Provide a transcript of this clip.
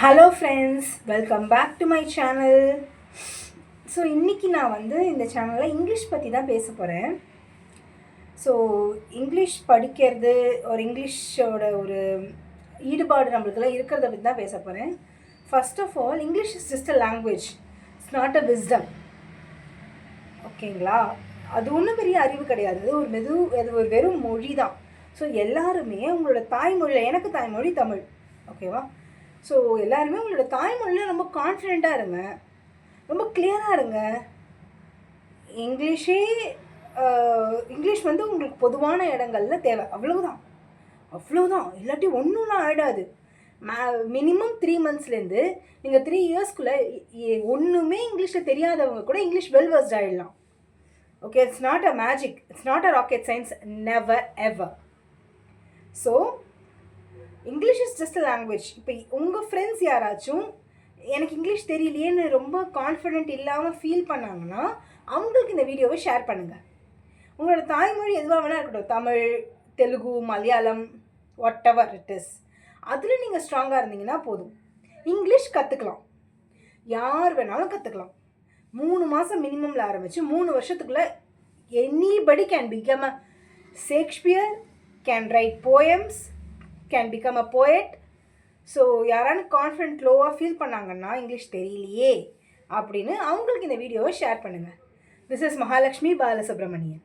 Hello friends, welcome back to my channel. So இன்றைக்கி நான் இந்த சேனலில் இங்கிலீஷ் பற்றி தான் பேச போகிறேன். ஸோ இங்கிலீஷ் படிக்கிறது ஒரு இங்கிலீஷோட ஒரு ஈடுபாடு நம்மளுக்கெல்லாம் இருக்கிறத பற்றி தான் பேச போகிறேன். First of all, English is just a language, it's not a wisdom. ஓகேங்களா? அது ஒன்றும் பெரிய அறிவு கிடையாது. அது ஒரு வெறும் மொழி தான். ஸோ எல்லாருமே உங்களோட தாய்மொழியில், எனக்கு தாய்மொழி தமிழ், ஓகேவா? ஸோ எல்லாருமே உங்களோட தாய்மொழியில் ரொம்ப கான்ஃபிடெண்ட்டாக இருங்க, ரொம்ப கிளியராக இருங்க. இங்கிலீஷ் உங்களுக்கு பொதுவான இடங்களில் தேவை, அவ்வளோதான். இல்லாட்டி ஒன்றுலாம் ஆகிடாது. மினிமம் 3 monthsலேருந்து நீங்கள் 3 yearsக்குள்ளே ஒன்றுமே இங்கிலீஷில் தெரியாதவங்க கூட இங்கிலீஷ் வெல் வெர்ஸ்ட் ஆகிடலாம். Okay, it's not a magic, it's not a rocket science, never ever. So English is just a language. இப்போ உங்கள் ஃப்ரெண்ட்ஸ் யாராச்சும் எனக்கு இங்கிலீஷ் தெரியலையேன்னு ரொம்ப கான்ஃபிடென்ட் இல்லாமல் ஃபீல் பண்ணாங்கன்னா அவங்களுக்கு இந்த வீடியோவை ஷேர் பண்ணுங்கள். உங்களோட தாய்மொழி எதுவாக வேணால் இருக்கட்டும், Tamil, Telugu, Malayalam, what ever it is, அதில் நீங்கள் ஸ்ட்ராங்காக இருந்தீங்கன்னா போதும். இங்கிலீஷ் கற்றுக்கலாம், யார் வேணாலும் கற்றுக்கலாம். 3 மாதம் மினிமமில் ஆரம்பித்து 3 வருஷத்துக்குள்ளே anybody can become a Shakespeare, can write poems, can become a poet. So யாரானு கான்ஃபிடென்ட் லோவாக ஃபீல் பண்ணாங்கன்னா இங்கிலீஷ் தெரியலையே அப்படின்னு அவங்களுக்கு இந்த வீடியோவை ஷேர் பண்ணுங்கள். This is Mahalakshmi Balasubramanian.